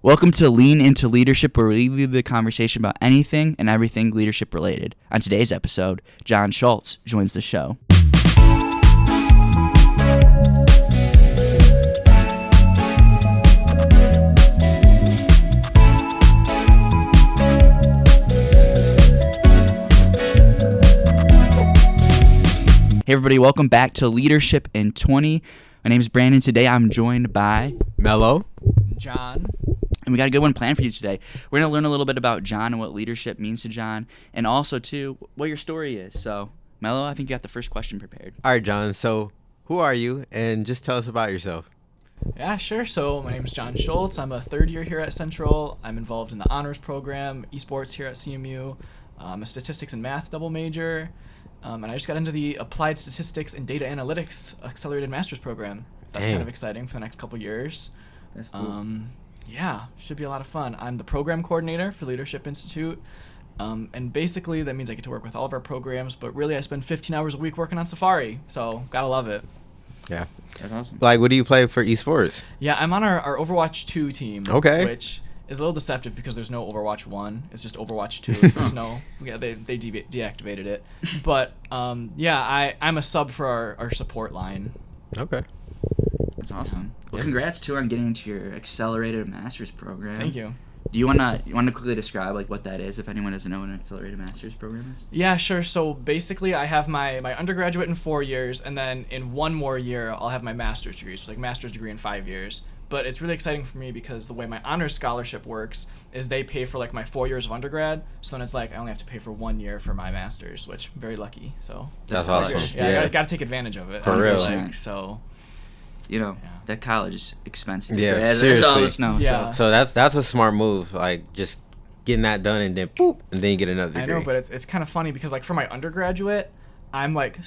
Welcome to Lean Into Leadership, where we lead the conversation about anything and everything leadership related. On today's episode, John Schultz joins the show. Hey everybody, welcome back to Leadership in 20. My name is Brandon. Today I'm joined by Mello, John, and we got a good one planned for you today. We're going to learn a little bit about John and what leadership means to John, and also, too, what your story is. So, Mello, I think you got the first question prepared. All right, John. So, who are you? And just tell us about yourself. Yeah, sure. So my name is John Schultz. I'm a third year here at Central. I'm involved in the honors program, esports here at CMU. I'm a statistics and math double major. And I just got into the Applied Statistics and Data Analytics Accelerated Master's Program. So that's kind of exciting for the next couple years. That's cool. Yeah, should be a lot of fun. I'm the program coordinator for Leadership Institute. And basically that means I get to work with all of our programs, but really I spend 15 hours a week working on Safari. So gotta love it. Yeah. That's awesome. Like, what do you play for esports? Yeah, I'm on our Overwatch 2 team. Okay. Which is a little deceptive because there's no Overwatch 1. It's just Overwatch 2. There's no... Yeah, they deactivated it. But, yeah, I'm a sub for our support line. Okay. That's awesome. Well, congrats, too, on getting into your accelerated master's program. Thank you. Do you want to quickly describe like what that is, if anyone doesn't know what an accelerated master's program is? Yeah, sure. So basically I have my undergraduate in 4 years, and then in one more year I'll have my master's degree. So like master's degree in 5 years. But it's really exciting for me because the way my honors scholarship works is they pay for like my 4 years of undergrad. So then it's like I only have to pay for 1 year for my master's, which I'm very lucky. So That's awesome. Yeah, I gotta take advantage of it. For real. So You know, yeah. that college is expensive. Yeah, as seriously. all of us know. Yeah. So that's a smart move. Like, just getting that done and then boop, and then you get another degree. I know, but it's kind of funny because like for my undergraduate, I'm like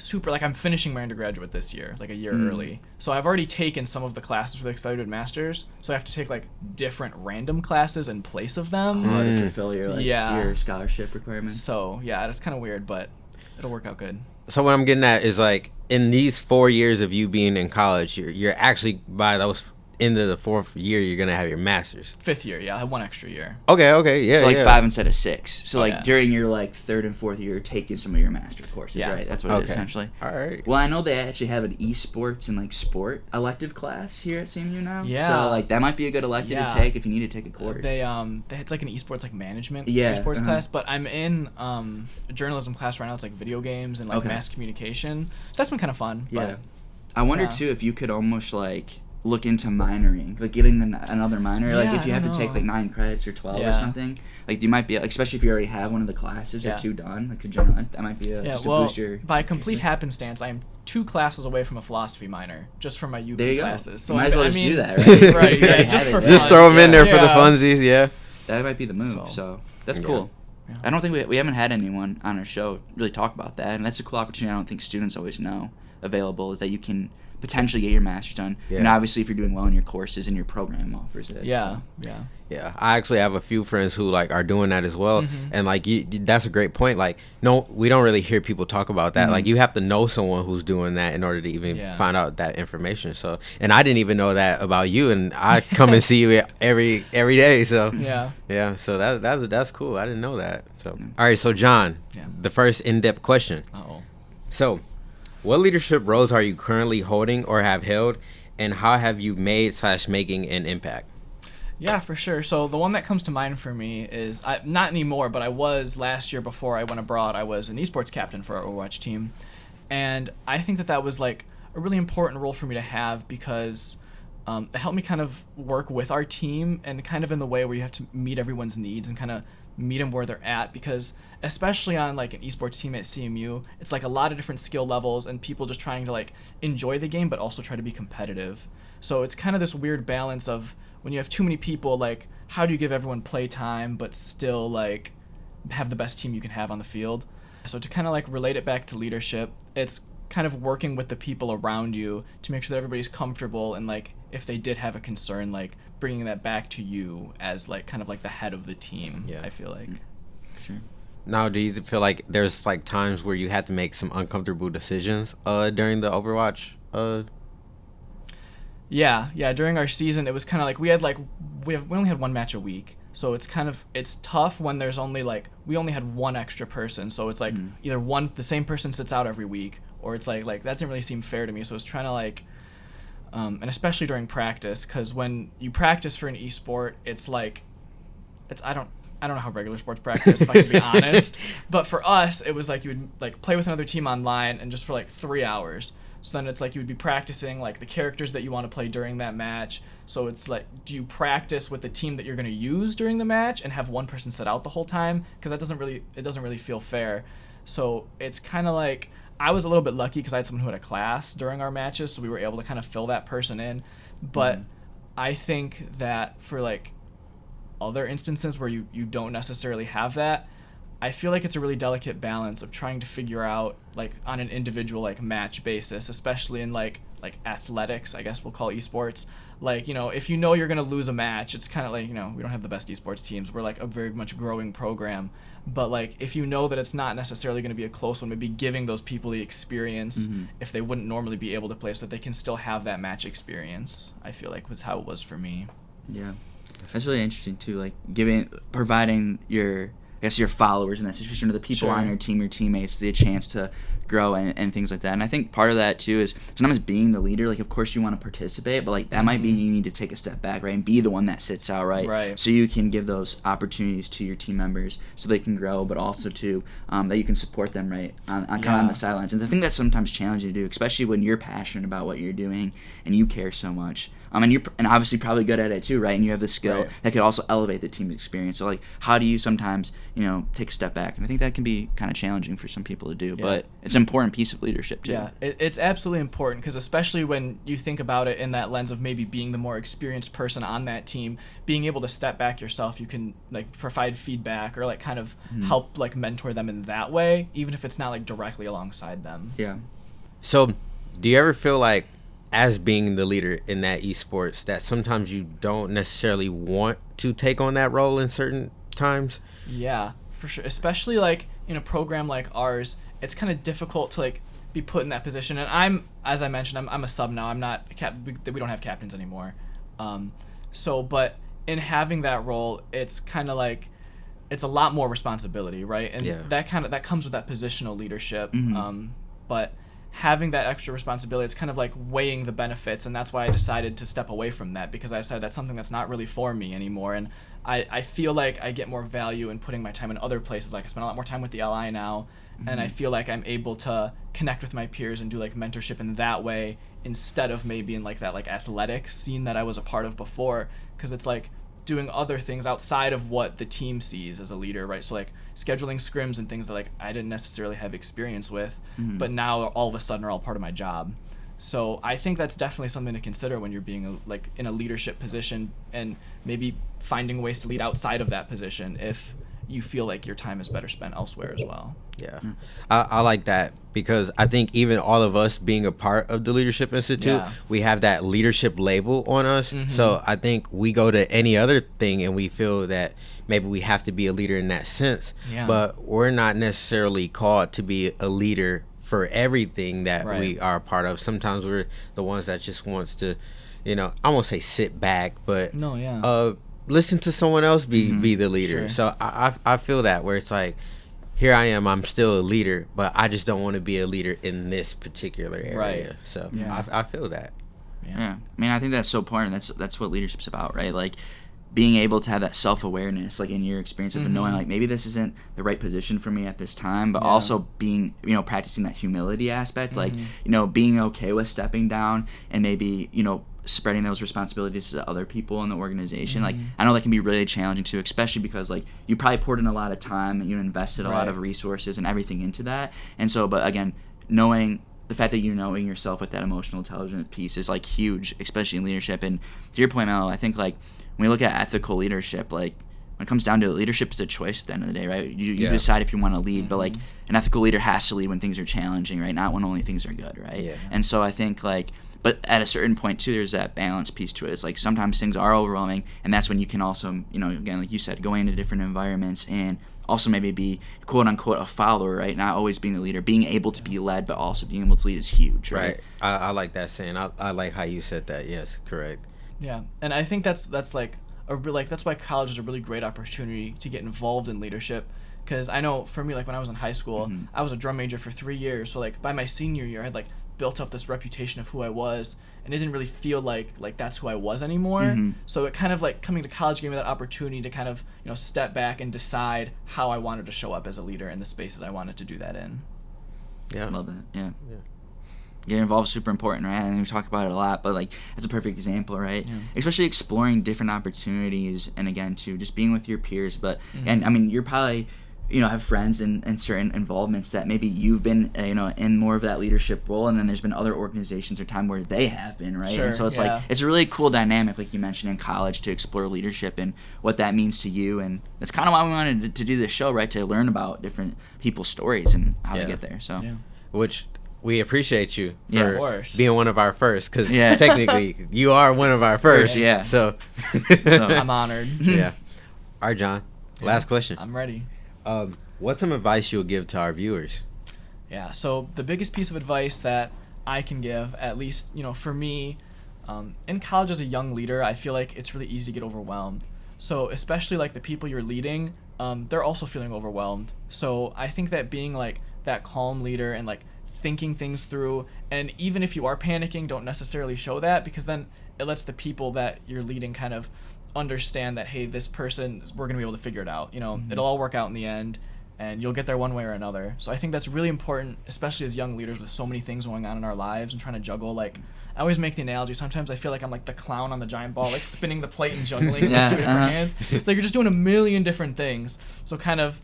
I'm finishing my undergraduate this year, like a year early. So I've already taken some of the classes for the accelerated masters. So I have to take like different random classes in place of them. To fulfill your Yeah. your scholarship requirements. So yeah, it's kind of weird, but it'll work out good. So what I'm getting at is, like, in these 4 years of you being in college, you're actually, by those end of the fourth year, you're gonna have your master's. 5th year, yeah, I have 1 extra year. Okay, yeah. So like yeah. 5 instead of 6. So like yeah. during your like 3rd and 4th year, you're taking some of your master courses, Yeah. right? That's what it is Okay. essentially. All right. Well, I know they actually have an esports and like sport elective class here at CMU now. Yeah. So like that might be a good elective Yeah. to take if you need to take a course. It's like an esports like management esports class, but I'm in a journalism class right now. It's like video games and like mass communication. So that's been kind of fun. Yeah. But I wonder too if you could almost like look into minoring, like getting another minor, like Yeah, if you I have to don't take know. like 9 credits or 12 or Yeah. something, like you might be, especially if you already have one of the classes or 2 done, like a general, that might be just to boost your. By complete happenstance, I am 2 classes away from a philosophy minor, just from my UP There you go. classes. So You might as well I just mean, do that, right? right, You already yeah, just have for it. fun. Just throw them in there for the Yeah. funsies, yeah. That might be the move. So that's Yeah. cool. Yeah. I don't think we haven't had anyone on our show really talk about that, and that's a cool opportunity. I don't think students always know available is that you can potentially get your master's done. Yeah. And obviously, if you're doing well in your courses and your program offers it. Yeah, so. yeah. Yeah, I actually have a few friends who like are doing that as well, and like that's a great point. Like, no, we don't really hear people talk about that. Like, you have to know someone who's doing that in order to even find out that information. So, and I didn't even know that about you, and I come and see you every day. So, yeah. So that's cool. I didn't know that. So, all right. So, John, the first in-depth question. So, what leadership roles are you currently holding or have held, and how have you made/making an impact? Yeah, for sure. So the one that comes to mind for me is, not anymore, but I was last year before I went abroad. I was an esports captain for our Overwatch team. And I think that was like a really important role for me to have because it helped me kind of work with our team and kind of in the way where you have to meet everyone's needs and kind of meet them where they're at, because especially on like an esports team at CMU, it's like a lot of different skill levels and people just trying to like enjoy the game but also try to be competitive. So it's kind of this weird balance of when you have too many people, like how do you give everyone play time but still like have the best team you can have on the field. So to kind of like relate it back to leadership, it's kind of working with the people around you to make sure that everybody's comfortable, and like if they did have a concern, like bringing that back to you as like kind of like the head of the team. I feel like. Sure. Now, do you feel like there's like times where you had to make some uncomfortable decisions during the Overwatch Yeah. During our season, it was kind of like we only had one match a week, so it's tough when there's only we only had one extra person, so it's like either the same person sits out every week, or it's like that didn't really seem fair to me. So I was trying to and especially during practice, because when you practice for an esport, I don't know how regular sports practice, if I can be honest, but for us, it was like you would play with another team online and just for 3 hours. So then it's you would be practicing the characters that you want to play during that match. So it's do you practice with the team that you're going to use during the match and have one person sit out the whole time? Because it doesn't really feel fair. So it's kind of I was a little bit lucky because I had someone who had a class during our matches, so we were able to kind of fill that person in. But I think that for other instances where you don't necessarily have that, I feel like it's a really delicate balance of trying to figure out on an individual match basis, especially in athletics, I guess we'll call esports. If you're going to lose a match, it's kind of we don't have the best esports teams. We're a very much growing program. But if you know that it's not necessarily going to be a close one, maybe giving those people the experience if they wouldn't normally be able to play, so that they can still have that match experience, I feel was how it was for me. Yeah. That's really interesting too, providing your followers in that situation, or the people on your team, your teammates, the chance to grow and things like that. And I think part of that too is sometimes being the leader, of course you want to participate, but that might be you need to take a step back, right, and be the one that sits out, right? So you can give those opportunities to your team members so they can grow, but also to that you can support them, right, on kind of on the sidelines. And I think that's sometimes challenging to do, especially when you're passionate about what you're doing and you care so much. And you're obviously probably good at it too, right? And you have the skill that could also elevate the team's experience. So how do you sometimes take a step back? And I think that can be kind of challenging for some people to do, but it's an important piece of leadership too. Yeah, it's absolutely important, because especially when you think about it in that lens of maybe being the more experienced person on that team, being able to step back yourself, you can provide feedback or kind of help mentor them in that way, even if it's not directly alongside them. Yeah. So, do you ever feel as being the leader in that esports that sometimes you don't necessarily want to take on that role in certain times? Yeah, for sure. Especially in a program like ours, it's kind of difficult to be put in that position. And as I mentioned, I'm a sub now. I'm not we don't have captains anymore. But in having that role, it's kind of it's a lot more responsibility, right? And that comes with that positional leadership. But having that extra responsibility, it's kind of weighing the benefits, and that's why I decided to step away from that, because I said that's something that's not really for me anymore. And I feel I get more value in putting my time in other places. I spend a lot more time with the LI now, and I feel I'm able to connect with my peers and do mentorship in that way, instead of maybe in that athletic scene that I was a part of before, because it's doing other things outside of what the team sees as a leader, right? So scheduling scrims and things that I didn't necessarily have experience with, but now all of a sudden are all part of my job. So I think that's definitely something to consider when you're being in a leadership position, and maybe finding ways to lead outside of that position if you feel your time is better spent elsewhere as well. Yeah. I like that, because I think even all of us being a part of the Leadership Institute, we have that leadership label on us. So I think we go to any other thing and we feel that maybe we have to be a leader in that sense, but we're not necessarily called to be a leader for everything that we are a part of. Sometimes we're the ones that just wants to, I won't say sit back, but listen to someone else be the leader. So I feel that, where it's here I am, I'm still a leader, but I just don't want to be a leader in this particular area. So I feel that. Yeah. I think that's so important. That's what leadership's about, right? Being able to have that self-awareness, in your experience of knowing, maybe this isn't the right position for me at this time, but also being, practicing that humility aspect, being okay with stepping down and maybe, spreading those responsibilities to other people in the organization. I know that can be really challenging too, especially because you probably poured in a lot of time and you invested a lot of resources and everything into that. And so, but again, knowing the fact that knowing yourself with that emotional intelligence piece is huge, especially in leadership. And to your point, Mel, I think when we look at ethical leadership, when it comes down to it, leadership is a choice at the end of the day, right? You decide if you want to lead, but an ethical leader has to lead when things are challenging, right? Not when only things are good, right? And so I think but at a certain point too, there's that balance piece to it. It's like sometimes things are overwhelming, and that's when you can also, again, like you said, go into different environments and also maybe be quote unquote a follower, right? Not always being a leader, being able to be led, but also being able to lead is huge, right? I like that saying. I like how you said that. Yes, correct. Yeah, and I think that's like that's why college is a really great opportunity to get involved in leadership. Because I know for me, like when I was in high school, I was a drum major for 3 years. So like by my senior year, I had like built up this reputation of who I was, and it didn't really feel like that's who I was anymore. So it kind of like coming to college gave me that opportunity to kind of step back and decide how I wanted to show up as a leader in the spaces I wanted to do that in. Yeah, I love that. Yeah. Getting involved is super important, right? And we talk about it a lot, but like that's a perfect example, right? Especially exploring different opportunities, and again, too, just being with your peers. But and I mean, you're probably have friends in certain involvements that maybe you've been in more of that leadership role, and then there's been other organizations or time where they have been, right? Sure, and so it's like it's a really cool dynamic, like you mentioned, in college to explore leadership and what that means to you. And that's kind of why we wanted to do this show, right? To learn about different people's stories and how to get there. So which we appreciate you of for course. being one of our first, because technically you are one of our first. Yeah. So I'm honored. Yeah. All right, John. Last question. I'm ready. What's some advice you'll give to our viewers? Yeah, so the biggest piece of advice that I can give, at least, for me, in college as a young leader, I feel like it's really easy to get overwhelmed. So especially like the people you're leading, they're also feeling overwhelmed. So I think that being like that calm leader and like thinking things through, and even if you are panicking, don't necessarily show that, because then it lets the people that you're leading kind of understand that, hey, this person, we're going to be able to figure it out. It'll all work out in the end, and you'll get there one way or another. So I think that's really important, especially as young leaders with so many things going on in our lives and trying to juggle. Like, I always make the analogy, sometimes I feel like I'm like the clown on the giant ball, like spinning the plate and juggling with 2 different hands. It's like you're just doing a million different things. So kind of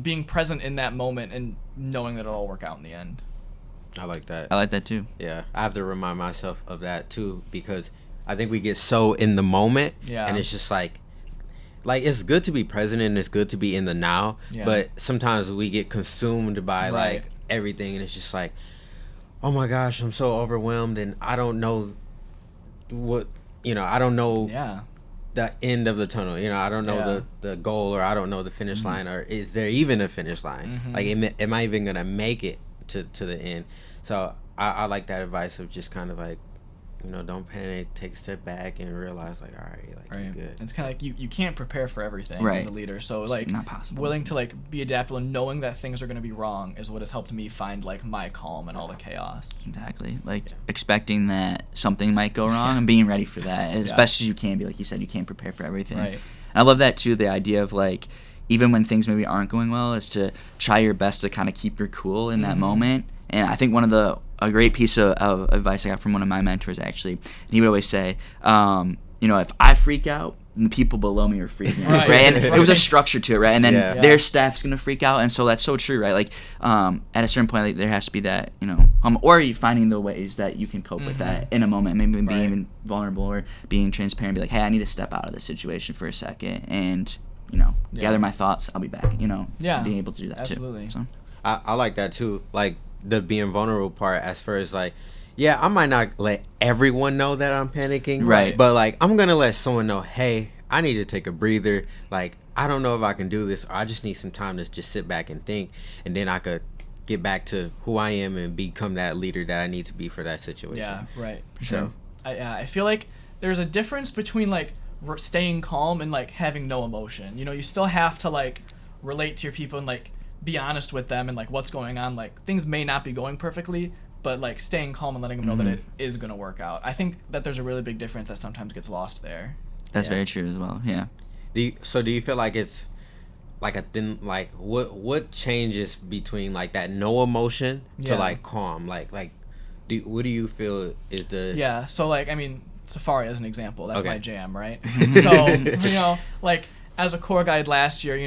being present in that moment and knowing that it'll all work out in the end. I like that. I like that too. Yeah, I have to remind myself of that too, because I think we get so in the moment, and it's just like it's good to be present and it's good to be in the now, but sometimes we get consumed by like everything, and it's just like, oh my gosh, I'm so overwhelmed, and I don't know what I don't know the end of the tunnel. I don't know the goal, or I don't know the finish line, or is there even a finish line? Like, am I even gonna make it to the end? So I like that advice of just kind of like, don't panic, take a step back and realize like, all right, like you're good. It's kind of like you can't prepare for everything as a leader. So it's like not possible. Willing to like be adaptable and knowing that things are going to be wrong is what has helped me find like my calm and all the chaos. Exactly. Like expecting that something might go wrong and being ready for that as best as you can be. Like you said, you can't prepare for everything. Right. And I love that too, the idea of like, even when things maybe aren't going well, is to try your best to kind of keep your cool in that moment. And I think a great piece of advice I got from one of my mentors, actually, and he would always say, if I freak out, then the people below me are freaking out, right? And it was a structure to it, right? And then their staff's going to freak out, and so that's so true, right? Like, at a certain point, like, there has to be that, or you finding the ways that you can cope with that in a moment, maybe being even vulnerable or being transparent, be like, hey, I need to step out of this situation for a second, and, gather my thoughts, I'll be back, being able to do that absolutely. Too. So. I like that too, like the being vulnerable part, as far as like, I might not let everyone know that I'm panicking, right? But like, I'm gonna let someone know, hey, I need to take a breather. Like, I don't know if I can do this, or I just need some time to just sit back and think, and then I could get back to who I am and become that leader that I need to be for that situation. Yeah, right. For sure. I feel like there's a difference between like staying calm and like having no emotion. You still have to like relate to your people and like be honest with them and like what's going on. Like, things may not be going perfectly, but like staying calm and letting them know that it is going to work out. I think that there's a really big difference that sometimes gets lost there. That's very true as well. Yeah. Do you feel like it's like a thin, like what changes between like that no emotion to like calm? Like what do you feel is the so like, I mean, Safari as an example, that's my jam, right? So like as a core guide last year,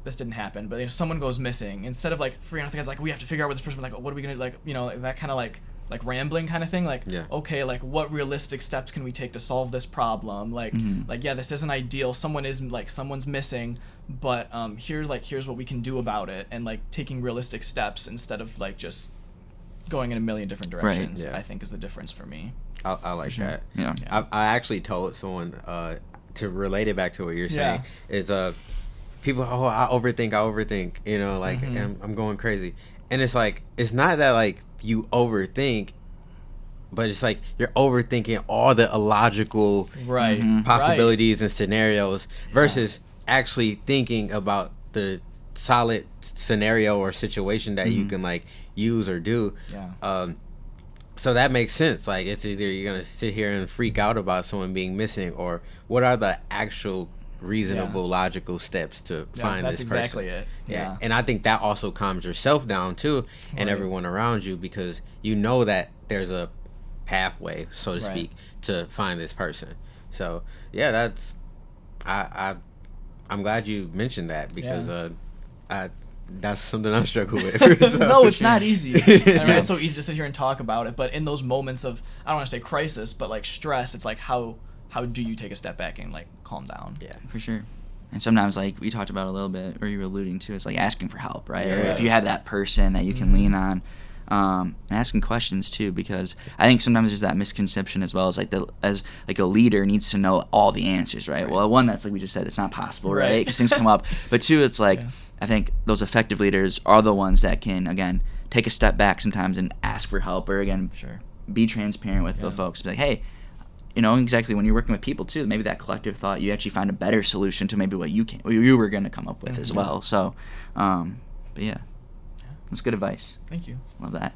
this didn't happen, but someone goes missing, instead of like freaking out, the guy's like, we have to figure out what this person, like, what are we gonna, like, that kind of like rambling kind of thing, like, okay, like, what realistic steps can we take to solve this problem, like, this isn't ideal, someone's missing, but here's what we can do about it, and like taking realistic steps instead of like just going in a million different directions. Right. Yeah. I think is the difference for me. I like that. Yeah. I actually told someone to relate it back to what you're saying is people I overthink, you know, like and I'm going crazy. And it's like it's not that like you overthink, but it's like you're overthinking all the illogical possibilities and scenarios versus actually thinking about the solid scenario or situation that you can like use or do. So that makes sense. Like it's either you're gonna sit here and freak out about someone being missing, or what are the actual reasonable logical steps to find this person. That's exactly it. Yeah. And I think that also calms yourself down too, and everyone around you, because you know that there's a pathway, so to speak, to find this person. So yeah, that's I'm glad you mentioned that, because that's something I struggle with. No, it's not easy. I mean, it's so easy to sit here and talk about it, but in those moments of, I don't want to say crisis, but like stress, it's like how do you take a step back and like calm down? Yeah, for sure. And sometimes, like we talked about a little bit, or you were alluding to, it's like asking for help, right? Or if you have that person that you can lean on, and asking questions too, because I think sometimes there's that misconception as well as like a leader needs to know all the answers, right? Well, one, that's like we just said, it's not possible, right? Because things come up. But two, it's like I think those effective leaders are the ones that can, again, take a step back sometimes and ask for help, or again, be transparent with the folks. Be like, hey, you know, exactly when you're working with people too, maybe that collective thought, you actually find a better solution to maybe what you were going to come up with as well. So, but yeah, that's good advice. Thank you. Love that.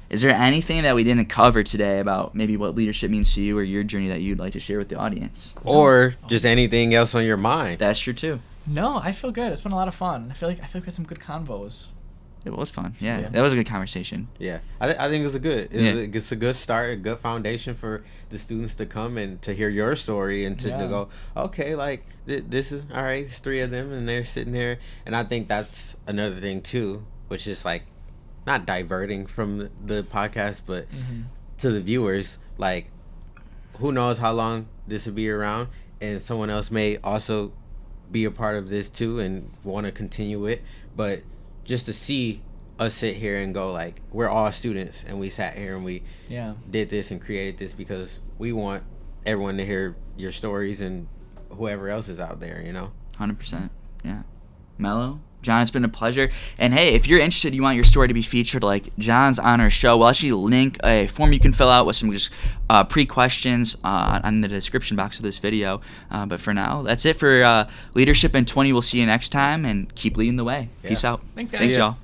Is there anything that we didn't cover today about maybe what leadership means to you or your journey that you'd like to share with the audience? Or just anything else on your mind? That's true too. No, I feel good. It's been a lot of fun. I feel like we had some good convos. It was fun. Yeah. That was a good conversation. Yeah, I think it's a good start, a good foundation for the students to come and to hear your story and to go, okay, like this is all right. It's three of them and they're sitting there, and I think that's another thing too, which is like not diverting from the podcast, but to the viewers, like who knows how long this will be around, and someone else may also be a part of this too and want to continue it, but just to see us sit here and go like we're all students and we sat here and we did this and created this because we want everyone to hear your stories and whoever else is out there, you know. 100%. Yeah. Mello, John, it's been a pleasure. And hey, if you're interested, you want your story to be featured like John's on our show, we'll actually link a form you can fill out with some just pre-questions on the description box of this video. But for now, that's it for Leadership in 20. We'll see you next time, and keep leading the way. Peace out. Thanks, y'all.